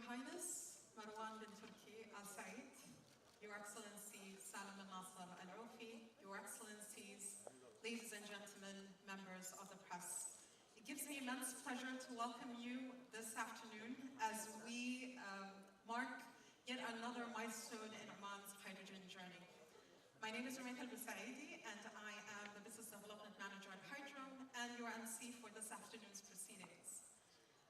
Highness Marwan bin Turki Al Said, Your Excellency Salam al Nasser Al Aufi, Your Excellencies, ladies and gentlemen, members of the press. It gives me immense pleasure to welcome you this afternoon as we mark yet another milestone in Oman's hydrogen journey. My name is Rumayt Al-Busaidi and I am the Business Development Manager at Hydrom and your MC for this afternoon's proceedings.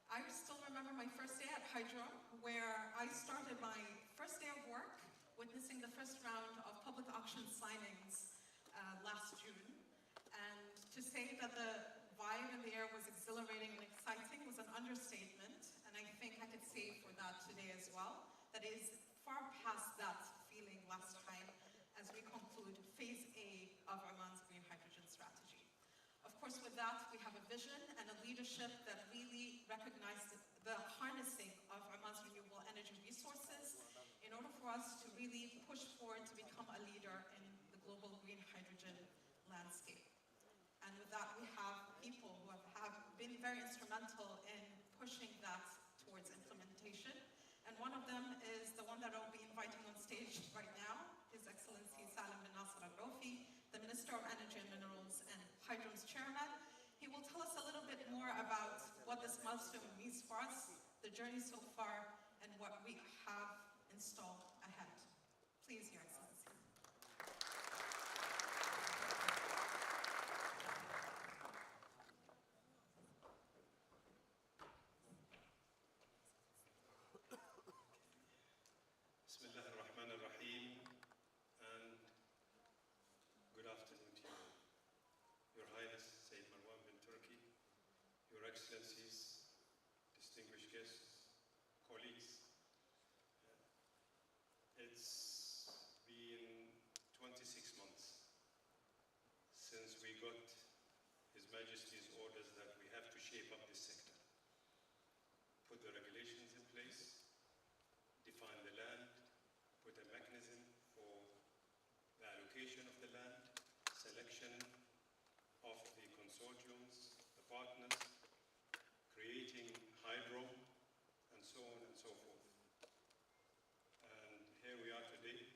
I still remember my first day at Hydrom, where I started my first day of work witnessing the first round of public auction signings last June. And to say that the vibe in the air was exhilarating and exciting was an understatement, and I think I could say for that today as well, that it is far past that feeling last time as we conclude Phase A of Oman's green hydrogen strategy. Of course, with that, we have a vision and a leadership that really recognize the harnessing of Oman's renewable energy resources in order for us to really push forward to become a leader in the global green hydrogen landscape. And with that, we have people who have been very instrumental in pushing that towards implementation. And one of them is the one that I'll be inviting on stage right now, His Excellency Salam bin Nasser Al Aufi, the Minister of Energy and Minerals and Hydrom's chairman. He will tell us a little bit more about what this milestone means for us, the journey so far, and what we have installed ahead. Please, Your Excellency. Bismillah ar-Rahman ar-Rahim, and good afternoon to you. Your Highness, Sayyid Marwan bin Turki, Your Excellencies, distinguished guests, colleagues. It's been 26 months since we got His Majesty's orders that we have to shape up this sector, put the regulations in place, define the land, put a mechanism for the allocation of the land, selection of the consortiums, the partners, creating Hydrom, and so on and so forth. And here we are today,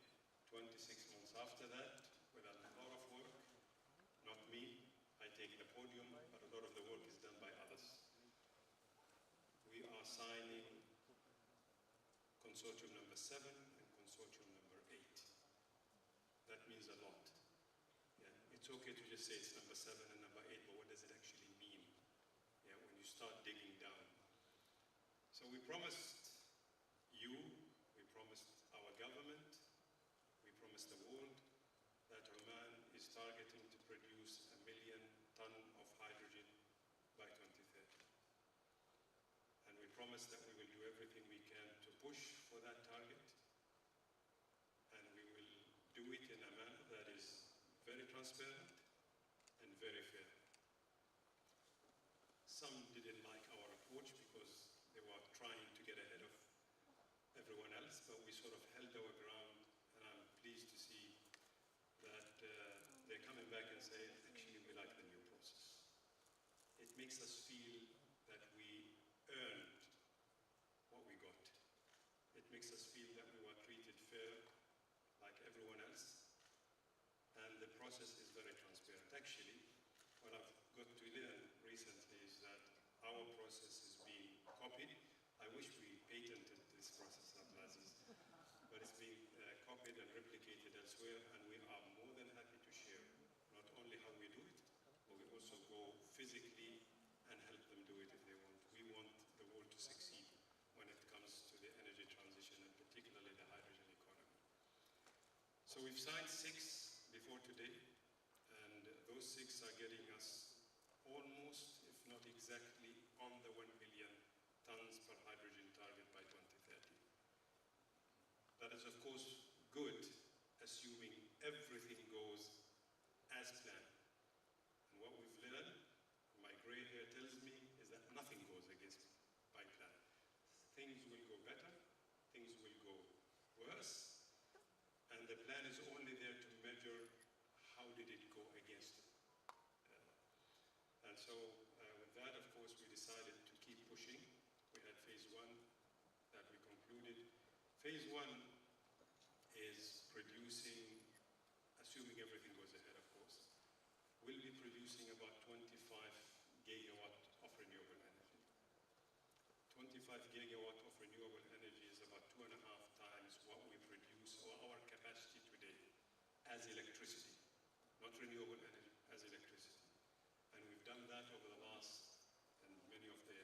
26 months after that, with a lot of work. Not me, I take the podium, but a lot of the work is done by others. We are signing consortium number 7 and consortium number 8. That means a lot. Yeah, it's okay to just say it's number 7 and number 8, but what does it actually mean? Yeah, when you start digging down. So we promised you, we promised our government, we promised the world that Oman is targeting to produce 1 million tons of hydrogen by 2030. And we promise that we will do everything we can to push for that target. And we will do it in a manner that is very transparent and very fair. Some didn't like our approach because they were trying to get ahead of everyone else, but we sort of held our ground, and I'm pleased to see that they're coming back and saying, actually, we like the new process. It makes us feel that we earned what we got. It makes us feel that we were treated fair, like everyone else, and the process is very transparent. Actually, what I've got to learn recently is that our process is being copied. I wish we patented this process, Abdulaziz, but it's being copied and replicated elsewhere, and we are more than happy to share not only how we do it, but we also go physically and help them do it if they want. We want the world to succeed when it comes to the energy transition, and particularly the hydrogen economy. So we've signed 6 before today, and those 6 are getting us almost, if not exactly, on the 1 million tons per hydrogen target by 2030. That is, of course, good, assuming everything goes as planned. And what we've learned, my gray hair tells me, is that nothing goes by plan. Things will go better, things will go worse, and the plan is only there to measure how did it go against it. And so with that, of course, we decided to keep pushing. We had phase 1 that we concluded included. Phase 1 is producing, assuming everything goes ahead, of course, will be producing about 25 gigawatt of renewable energy. 25 gigawatt of renewable energy is about 2.5 times what we produce, or our capacity today, as electricity. Not renewable energy, as electricity. And we've done that over the last, and many of the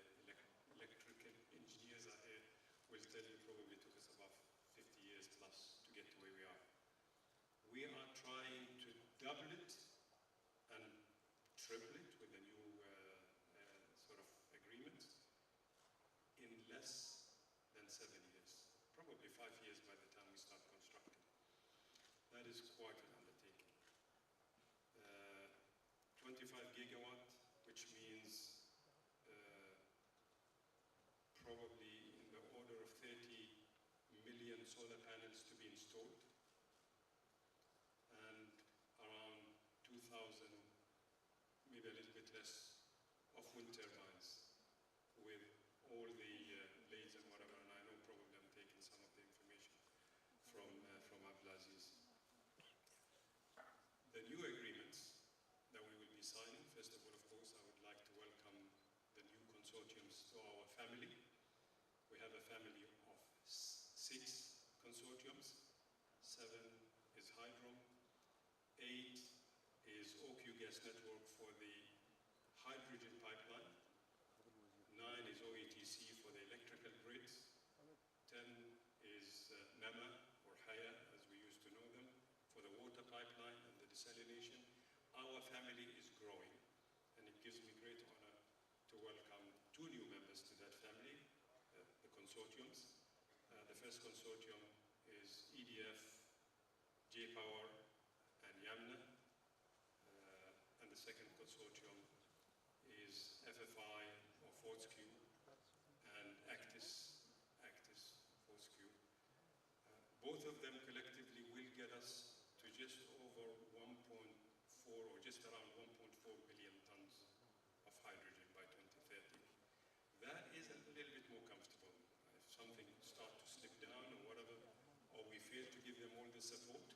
electrical engineers out here will tell you probably took us about 50 years plus to get to where we are. We are trying to double it and triple it with the new sort of agreement in less than 7 years. Probably 5 years by the time we start constructing. That is quite an undertaking. 25 gigawatt, which means probably in the order of 30 million solar panels to be installed, and around 2,000, maybe a little bit less, of wind turbines with all the blades and whatever, and I know probably I'm taking some of the information from Abdulaziz. The new agreements that we will be signing, first of all, of course, I would like to welcome the new consortiums to our family. We have a family of 6 consortiums. 7 is Hydrom. 8 is OQ Gas Network for the hydrogen pipeline. 9 is OETC for the electrical grids. 10 is NAMA, or HAYA, as we used to know them, for the water pipeline and the desalination. Our family is growing, and it gives me great honor to welcome 2 new members to that family, the consortiums. The first consortium is EDF, J-Power, and Yamna. And the second consortium is FFI, or Fortescue, and Actis, Fortescue. Both of them collectively will get us to just over 1.4, or just around 1.4 billion tons of hydrogen by 2030. That is a little bit more comfortable. If something starts to slip down or whatever, or we fail to give them all the support,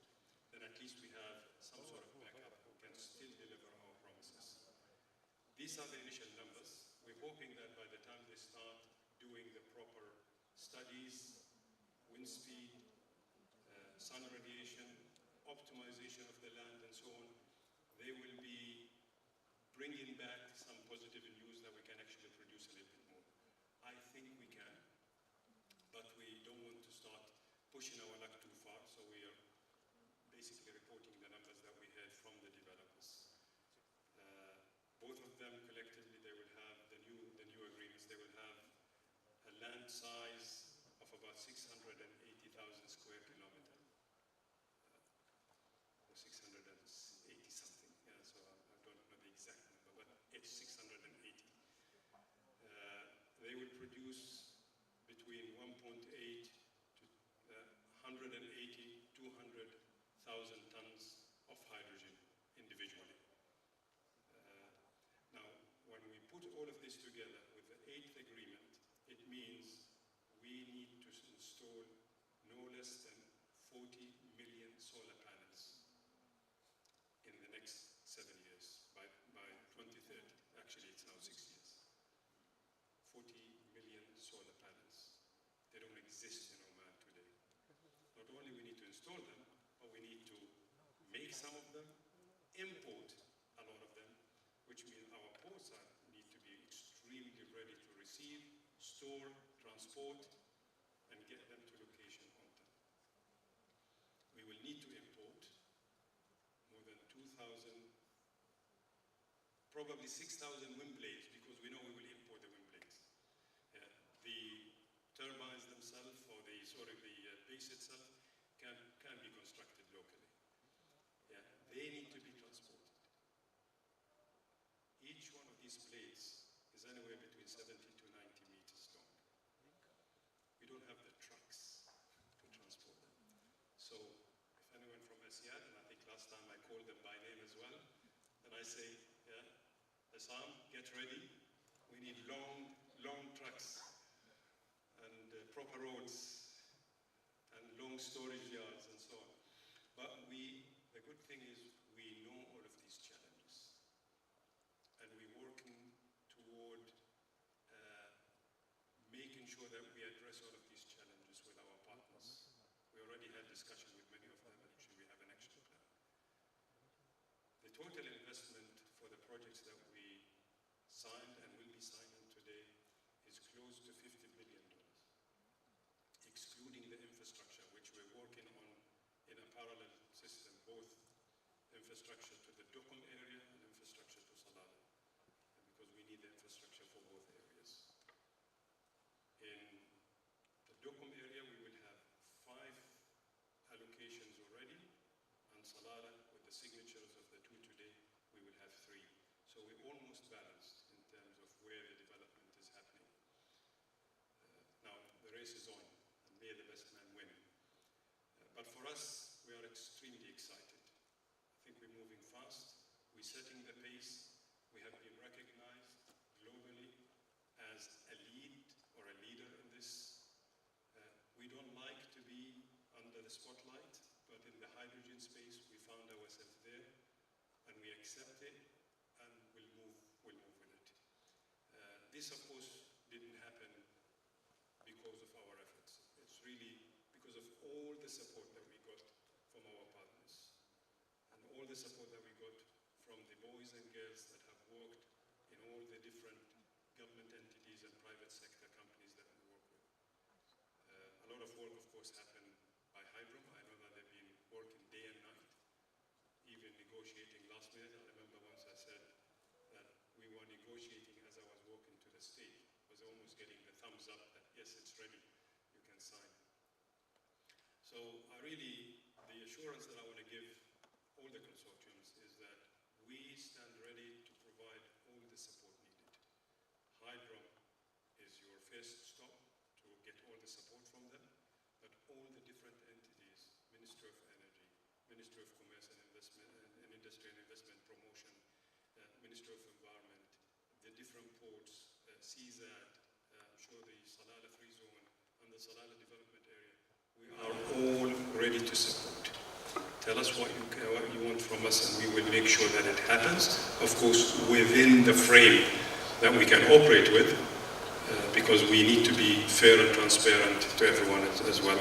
then at least we have some sort of backup who can still deliver our promises. These are the initial numbers. We're hoping that by the time they start doing the proper studies, wind speed, sun radiation, optimization of the land, and so on, they will be bringing back some positive news that we can actually produce a little bit more. I think we can, but we don't want to start pushing our luck too far, so we are basically reporting the numbers that we heard from the developers. Both of them collectively, they will have the new agreements. They will have a land size of about 680,000 square kilometer, or 680 something. Yeah, so I don't know the exact number, but it's 680. They will produce between 1.8 to 180, 200,000 tons of hydrogen individually. Now, when we put all of this together with the 8th agreement, it means we need to install no less than 40 million solar panels in the next 7 years, by 2030. Actually, it's now 6 years. 40 million solar panels. They don't exist in Oman today. Not only we need to install them, but we need to make some of them, import a lot of them, which means our ports need to be extremely ready to receive, store, transport, and get them to location on time. We will need to import more than 2,000, probably 6,000 wind blades, because we know we will import the wind blades. The turbines themselves, or the base itself, can be constructed locally. They need to be transported. Each one of these blades is anywhere between 70 to 90 meters long. We don't have the trucks to transport them. So if anyone from Asyad, and I think last time I called them by name as well, then I say, Assam, get ready. We need long trucks and proper roads storage yards and so on. But the good thing is we know all of these challenges. And we're working toward making sure that we address all of these challenges with our partners. We already had discussion with many of them, and actually we have an action plan. The total investment for the projects that we signed and will be signing today is close to $50 billion, excluding the infrastructure, which we're working on in a parallel system, both infrastructure to the Duqm area and infrastructure to Salalah, because we need the infrastructure for both areas. In the Duqm area, we will have 5 allocations already, and Salalah, with the signatures of the 2 today, we will have 3. So we're almost balanced in terms of where the development is happening. Now, the race is on, and may the best man win. But for us, we are extremely excited. I think we're moving fast. We're setting the pace. We have been recognized globally as a lead or a leader in this. We don't like to be under the spotlight, but in the hydrogen space, we found ourselves there, and we accept it, and we'll move with it. This, of course, didn't happen because of our efforts. It's really because of all the support that we got from our partners, and all the support that we got from the boys and girls that have worked in all the different government entities and private sector companies that we work with. A lot of work, of course, happened by Hydrom. I know that they've been working day and night, even negotiating last minute. I remember once I said that we were negotiating as I was walking to the stage. I was almost getting the thumbs up that, yes, it's ready, you can sign. So the assurance that I want to give all the consortiums is that we stand ready to provide all the support needed. Hydrom is your first stop to get all the support from them, but all the different entities, Ministry of Energy, Ministry of Commerce and Investment, and Industry and Investment Promotion, Ministry of Environment, the different ports, CZAD, I'm sure the Salalah Free Zone and the Salalah Development Area, we are all ready to support. Tell us what you want from us, and we will make sure that it happens, of course, within the frame that we can operate with, because we need to be fair and transparent to everyone as well.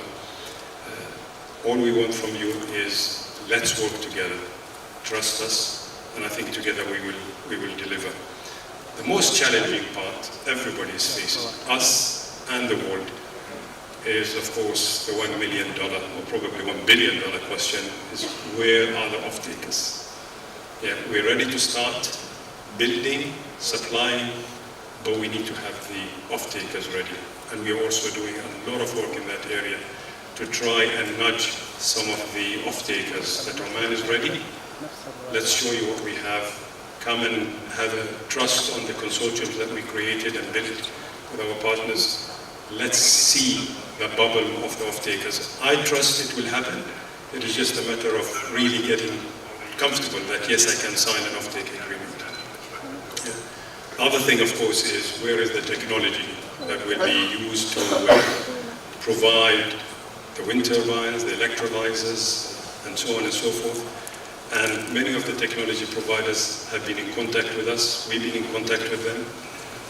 All we want from you is let's work together, trust us, and I think together we will deliver. The most challenging part everybody is facing, us and the world, is of course the $1 million or probably $1 billion question is where are the off-takers? Yeah, we're ready to start building, supplying, but we need to have the off-takers ready. And we're also doing a lot of work in that area to try and nudge some of the off-takers that Oman is ready. Let's show you what we have. Come and have a trust on the consortiums that we created and built with our partners. Let's see the bubble of the off-takers. I trust it will happen. It is just a matter of really getting comfortable that yes, I can sign an off-take agreement. Yeah. The other thing, of course, is where is the technology that will be used to provide the wind turbines, the electrolyzers, and so on and so forth. And many of the technology providers have been in contact with us. We've been in contact with them.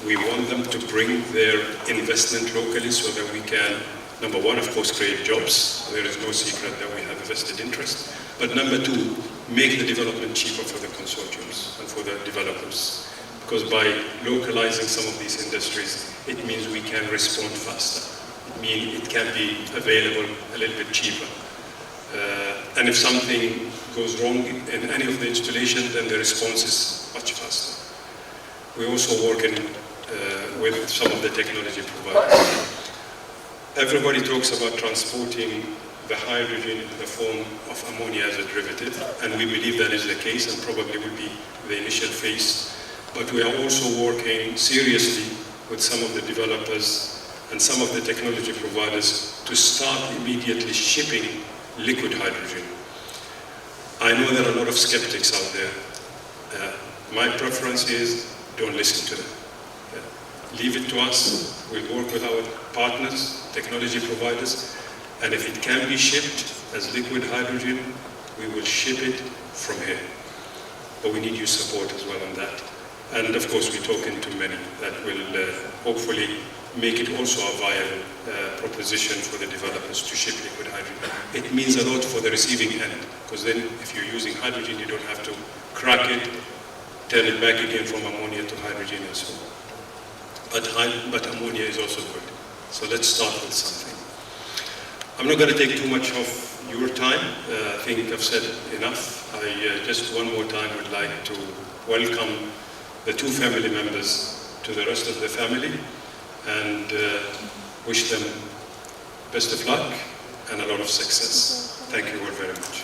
We want them to bring their investment locally so that we can, number one, of course, create jobs. There is no secret that we have a vested interest. But number two, make the development cheaper for the consortiums and for the developers. Because by localizing some of these industries, it means we can respond faster. It means it can be available a little bit cheaper. And if something goes wrong in any of the installation, then the response is much faster. We're also working with some of the technology providers. Everybody talks about transporting the hydrogen in the form of ammonia as a derivative, and we believe that is the case and probably will be the initial phase. But we are also working seriously with some of the developers and some of the technology providers to start immediately shipping liquid hydrogen. I know there are a lot of skeptics out there. My preference is don't listen to them. Leave it to us. We'll work with our partners, technology providers, And if it can be shipped as liquid hydrogen, we will ship it from here. But we need your support as well on that. And of course, we're talking to many that will hopefully make it also a viable proposition for the developers to ship liquid hydrogen. It means a lot for the receiving end, because then if you're using hydrogen, you don't have to crack it, turn it back again from ammonia to hydrogen and so on. But ammonia is also good. So let's start with something. I'm not going to take too much of your time. I think I've said enough. I just one more time would like to welcome the two family members to the rest of the family and wish them best of luck and a lot of success. Thank you all very much.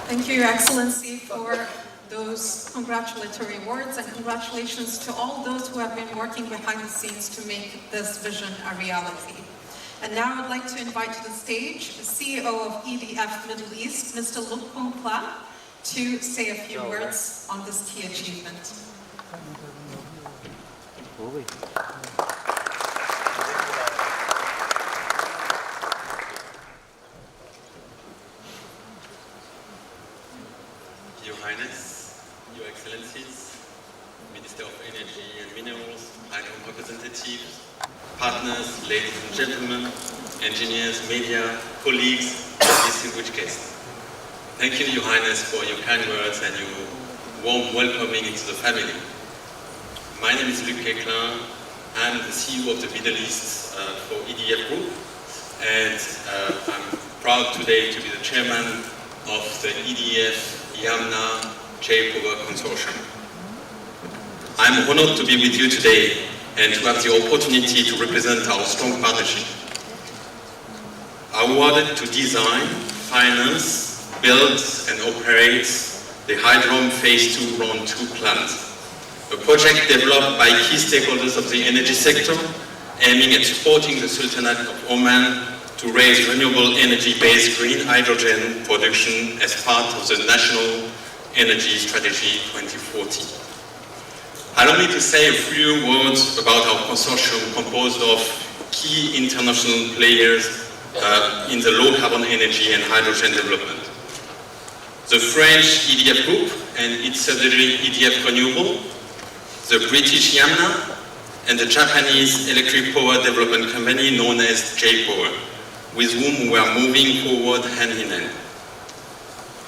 Thank you, Your Excellency, for those congratulatory words, and congratulations to all those who have been working behind the scenes to make this vision a reality. And now I'd like to invite to the stage the CEO of EDF Middle East, Mr. Lutfun Pla, to say a few words on this key achievement. Your Highness, Your Excellencies, Minister of Energy and Minerals, Hydrom representatives, partners, ladies and gentlemen, engineers, media, colleagues, and distinguished guests. Thank you, Your Highness, for your kind words and your warm welcoming into the family. My name is Luc Eklin. I'm the CEO of the Middle East for EDF Group, and I'm proud today to be the chairman of the EDF Yamna J-Power Consortium. I'm honored to be with you today and to have the opportunity to represent our strong partnership. Awarded to design, finance, build and operate the Hydrom Phase 2 Round 2 plant, a project developed by key stakeholders of the energy sector, aiming at supporting the Sultanate of Oman to raise renewable energy-based green hydrogen production as part of the National Energy Strategy 2040. Allow me to say a few words about our consortium composed of key international players in the low-carbon energy and hydrogen development. The French EDF Group and its subsidiary EDF Renewable, the British Yamna, and the Japanese electric power development company known as J-Power, with whom we are moving forward hand in hand.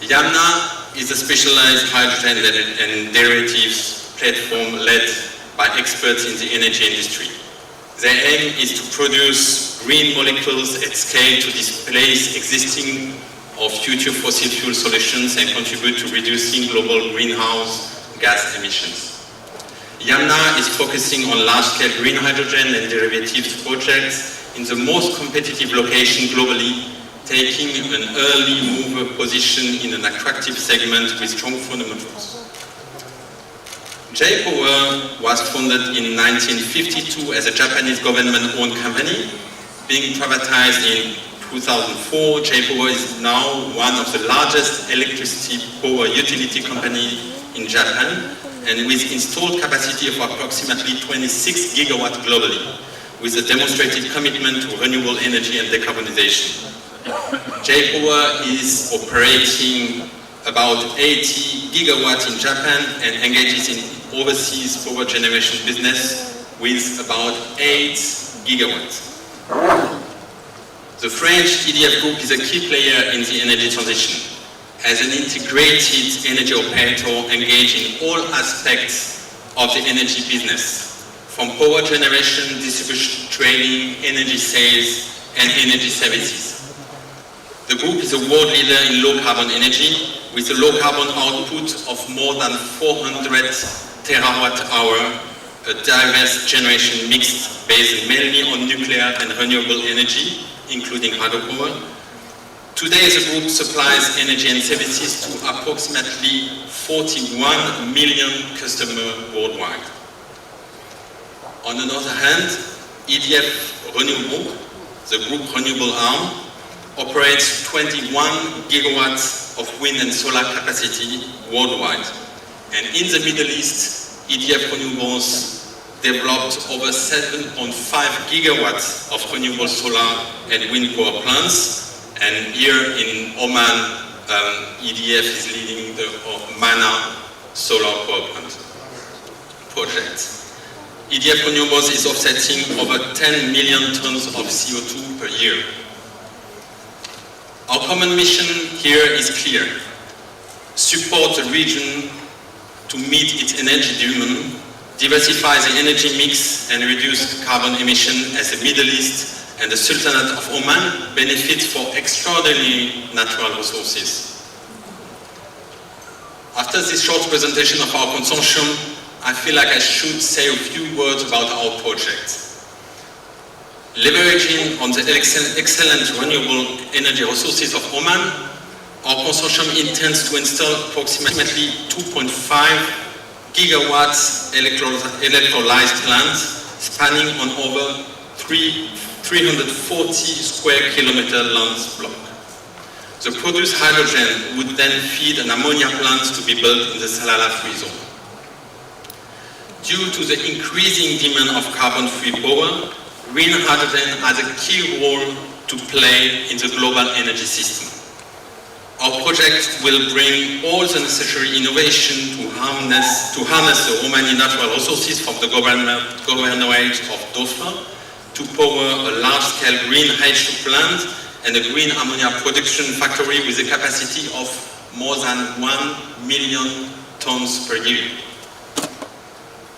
Yamna is a specialized hydrogen and derivatives platform led by experts in the energy industry. Their aim is to produce green molecules at scale to displace existing or future fossil fuel solutions and contribute to reducing global greenhouse gas emissions. Yamna is focusing on large-scale green hydrogen and derivatives projects in the most competitive location globally, taking an early mover position in an attractive segment with strong fundamentals. J-Power was founded in 1952 as a Japanese government-owned company. Being privatized in 2004, J-Power is now one of the largest electricity power utility companies in Japan, and with installed capacity of approximately 26 gigawatts globally, with a demonstrated commitment to renewable energy and decarbonization. J-Power is operating about 80 gigawatts in Japan and engages in overseas power generation business with about 8 gigawatts. The French EDF Group is a key player in the energy transition. As an integrated energy operator engaged in all aspects of the energy business, from power generation, distribution, trading, energy sales, and energy services. The group is a world leader in low-carbon energy, with a low-carbon output of more than 400 terawatt-hour, a diverse generation mix based mainly on nuclear and renewable energy, including hydropower. Today, the group supplies energy and services to approximately 41 million customers worldwide. On the other hand, EDF Renewable, the group renewable arm, operates 21 gigawatts of wind and solar capacity worldwide. And in the Middle East, EDF Renewables developed over 7.5 gigawatts of renewable solar and wind power plants, and here in Oman, EDF is leading the Mana solar power plant project. EDF Renewables is offsetting over 10 million tons of CO2 per year. Our common mission here is clear: support the region to meet its energy demand, diversify the energy mix and reduce carbon emission as the Middle East and the Sultanate of Oman benefit from extraordinary natural resources. After this short presentation of our consortium, I feel like I should say a few words about our project. Leveraging on the excellent renewable energy resources of Oman, our consortium intends to install approximately 2.5 gigawatts electrolyzer plants spanning on over 340 square kilometer land block. The produced hydrogen would then feed an ammonia plant to be built in the Salalah free zone. Due to the increasing demand of carbon-free power, green hydrogen has a key role to play in the global energy system. Our project will bring all the necessary innovation to harness the Omani natural resources from the governorate of Dhofar to power a large-scale green H2 plant and a green ammonia production factory with a capacity of more than 1 million tons per year.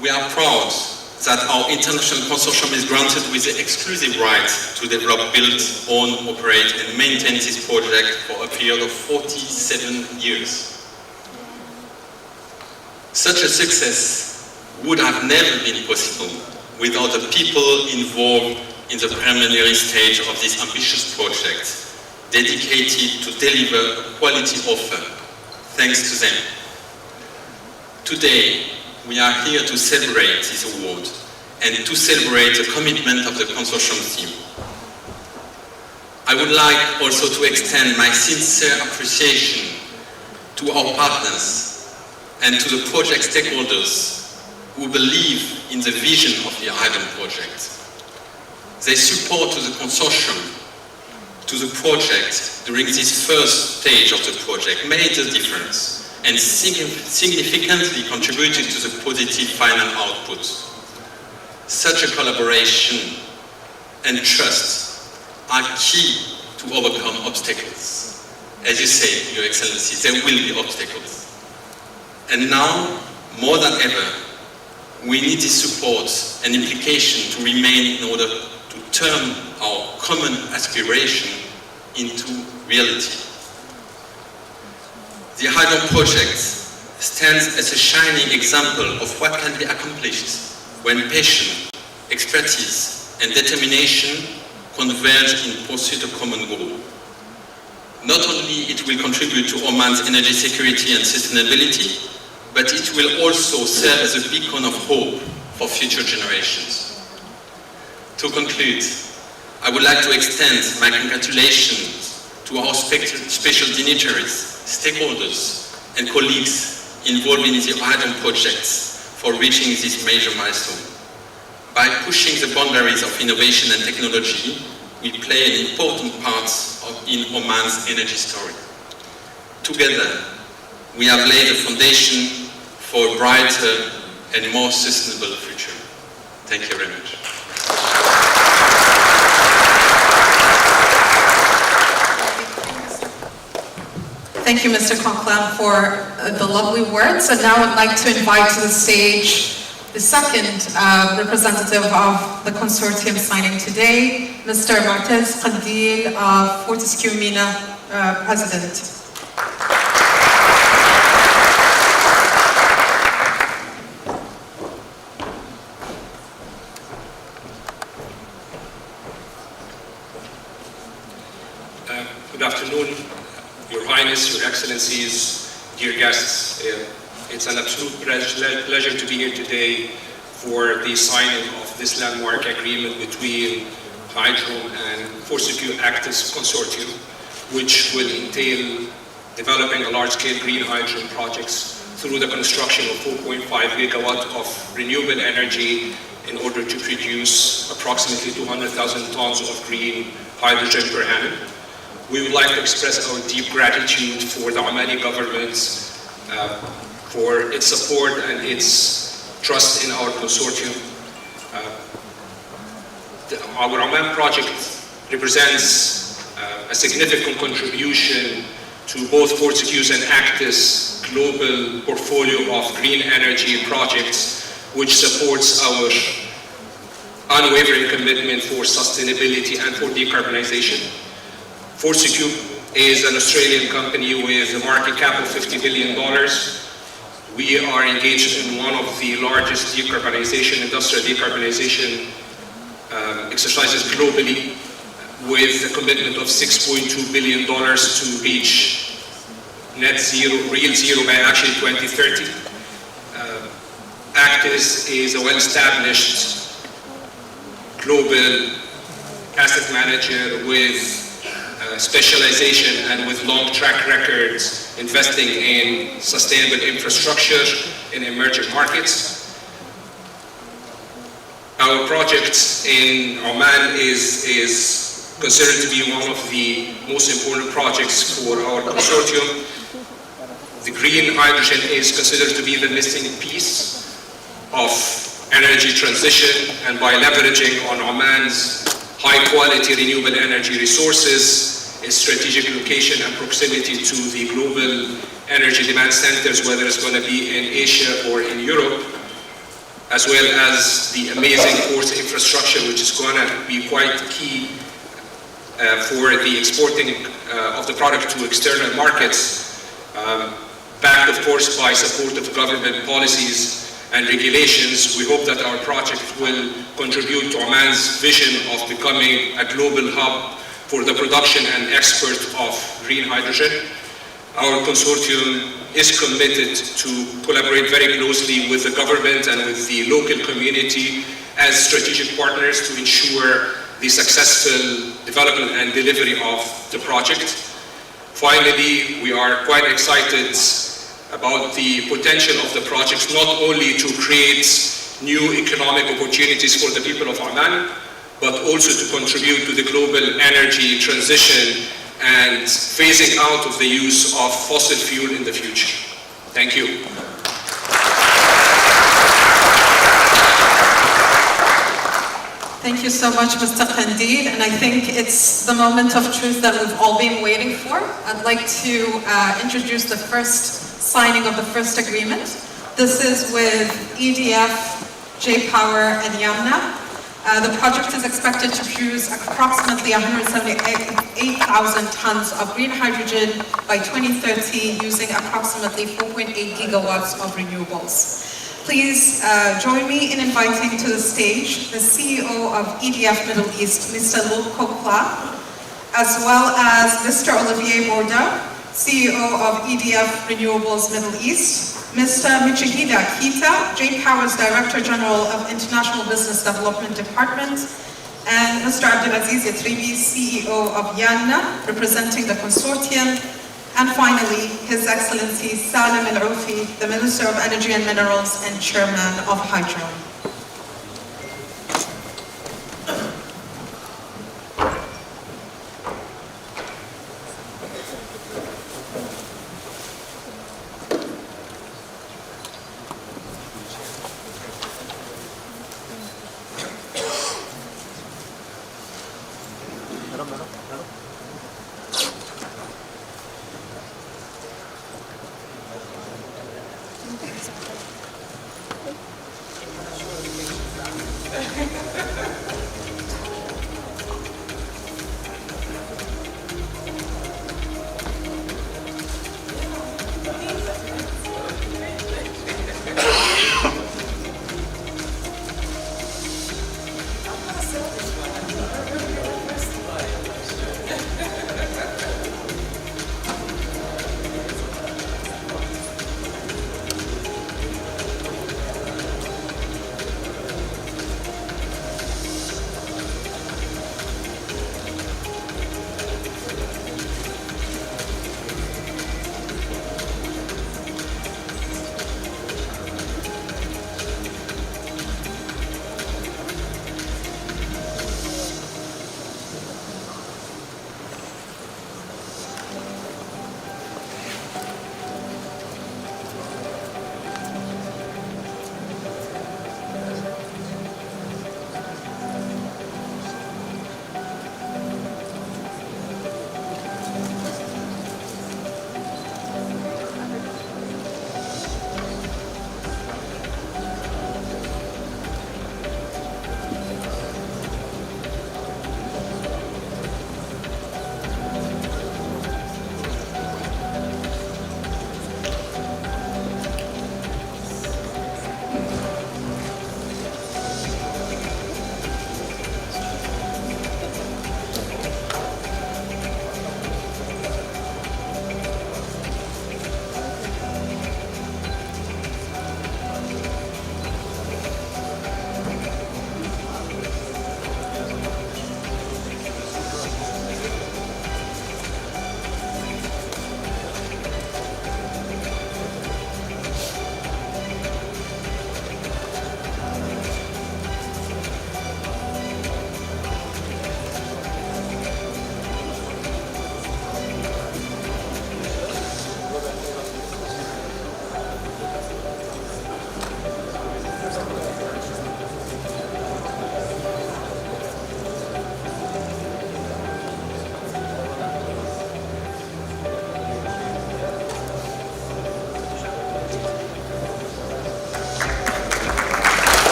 We are proud that our international consortium is granted with the exclusive right to develop, build, own, operate and maintain this project for a period of 47 years. Such a success would have never been possible without the people involved in the preliminary stage of this ambitious project, dedicated to deliver a quality offer. Thanks to them. Today, we are here to celebrate this award and to celebrate the commitment of the consortium team. I would like also to extend my sincere appreciation to our partners and to the project stakeholders who believe in the vision of the Hydrom project. Their support to the consortium, to the project during this first stage of the project made a difference and significantly contributed to the positive final output. Such a collaboration and trust are key to overcome obstacles. As you say, Your Excellency, there will be obstacles. And now, more than ever, we need this support and implication to remain in order to turn our common aspiration into reality. The Hydrom project stands as a shining example of what can be accomplished when passion, expertise, and determination converge in pursuit of common goal. Not only it will contribute to Oman's energy security and sustainability, but it will also serve as a beacon of hope for future generations. To conclude, I would like to extend my congratulations to our special dignitaries, stakeholders, and colleagues involved in the Hydrom projects for reaching this major milestone. By pushing the boundaries of innovation and technology, we play an important part in Oman's energy story. Together, we have laid a foundation for a brighter and more sustainable future. Thank you very much. Thank you, Mr. Coquelin, for the lovely words. And now I'd like to invite to the stage the second representative of the consortium signing today, Mr. Mu'taz Qandil, Fortescue MENA President. Good afternoon, Your Highness, Your Excellencies, dear guests. It's an absolute pleasure to be here today for the signing of this landmark agreement between Hydrom and Fortescue Actis Consortium, which will entail developing a large-scale green hydrogen projects through the construction of 4.5 gigawatt of renewable energy in order to produce approximately 200,000 tons of green hydrogen per annum. We would like to express our deep gratitude for the Omani government for its support and its trust in our consortium. Our Oman project represents a significant contribution to both Fortescue's and Actis' global portfolio of green energy projects, which supports our unwavering commitment for sustainability and for decarbonization. Fortescue is an Australian company with a market cap of $50 billion. We are engaged in one of the largest industrial decarbonization exercises globally, with a commitment of $6.2 billion to reach net zero, real zero by actually 2030. Actis is a well-established global asset manager with specialization and with long track records investing in sustainable infrastructure in emerging markets. Our project in Oman is considered to be one of the most important projects for our consortium. The green hydrogen is considered to be the missing piece of energy transition, and by leveraging on Oman's high-quality renewable energy resources, its strategic location and proximity to the global energy demand centers, whether it's going to be in Asia or in Europe, as well as the amazing port infrastructure, which is going to be quite key for the exporting of the product to external markets, backed, of course, by supportive government policies and regulations. We hope that our project will contribute to Oman's vision of becoming a global hub for the production and export of green hydrogen. Our consortium is committed to collaborate very closely with the government and with the local community as strategic partners to ensure the successful development and delivery of the project. Finally, we are quite excited about the potential of the project, not only to create new economic opportunities for the people of Oman, but also to contribute to the global energy transition and phasing out of the use of fossil fuel in the future. Thank you. Thank you so much, Mr. Qandil, and I think it's the moment of truth that we've all been waiting for. I'd like to introduce the first signing of the first agreement. This is with EDF, J-Power, and Yamna. The project is expected to produce approximately 178,000 tons of green hydrogen by 2030 using approximately 4.8 gigawatts of renewables. Please join me in inviting to the stage the CEO of EDF Middle East, Mr. Luc Kokla, as well as Mr. Olivier Borda, CEO of EDF Renewables Middle East, Mr. Michihida Kita, J-Power's Director General of International Business Development Department, and Mr. Abdulaziz Yatribi, CEO of Yanna, representing the consortium, and finally, His Excellency Salim Al-Oufi, the Minister of Energy and Minerals and Chairman of Hydrom.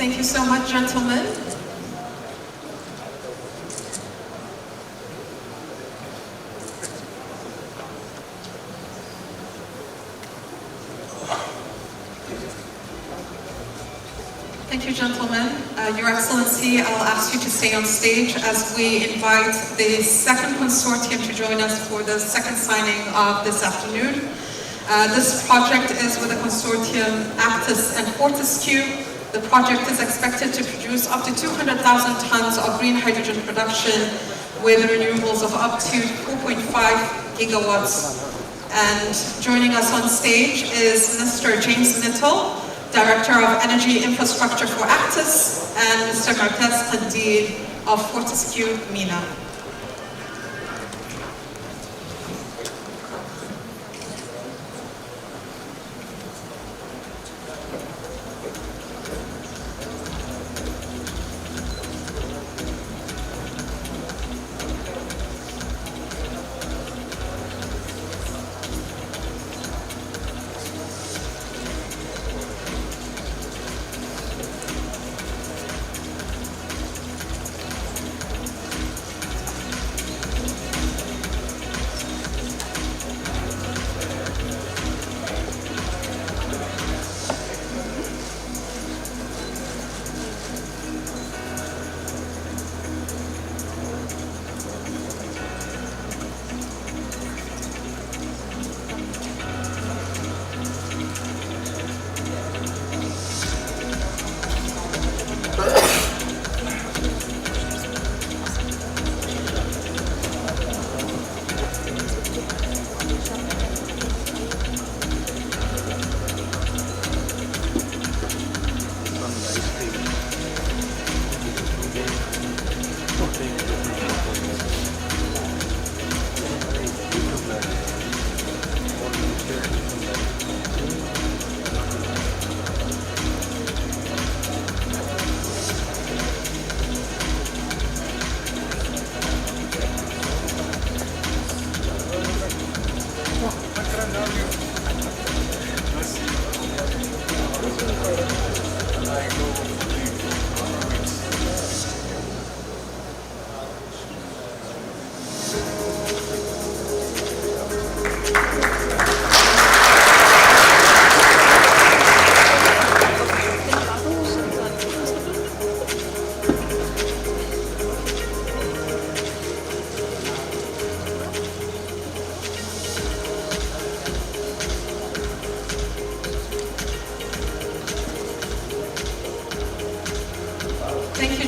Thank you so much, gentlemen. Thank you, gentlemen. Your Excellency, I'll ask you to stay on stage as we invite the second consortium to join us for the second signing of this afternoon. This project is with the consortium Actis and Fortescue. The project is expected to produce up to 200,000 tons of green hydrogen production with renewables of up to 4.5 gigawatts. And joining us on stage is Mr. James Mittal, Director of Energy Infrastructure for Actis, and Mr. Marquez Qandil of Fortescue MENA.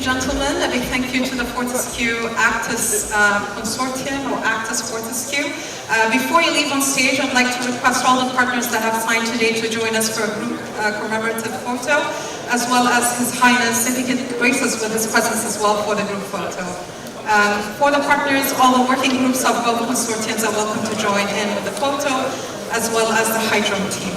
Gentlemen, a big thank you to the Fortescue Actis Consortium, or Actis Fortescue. Before you leave on stage, I'd like to request all the partners that have signed today to join us for a group commemorative photo, as well as His Highness, if he can grace us with his presence as well for the group photo. For the partners, all the working groups of both consortiums are welcome to join in with the photo, as well as the Hydrom team.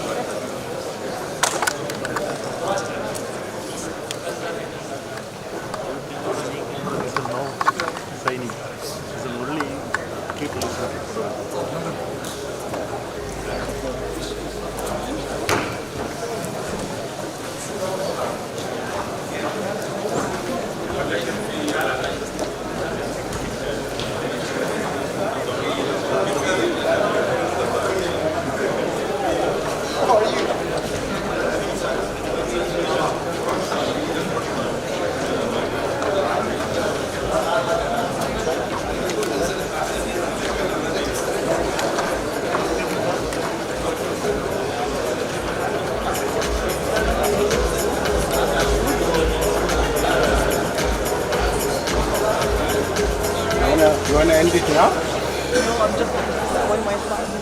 You want to end it now? No, I'm just going my phone.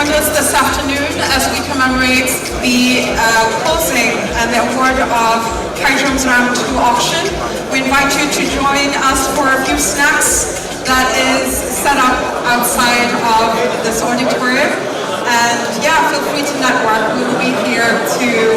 join us this afternoon as we commemorate the closing and the award of Hydrom's Round 2 auction. We invite you to join us for a few snacks that is set up outside of this auditorium. And yeah, feel free to network. We will be here to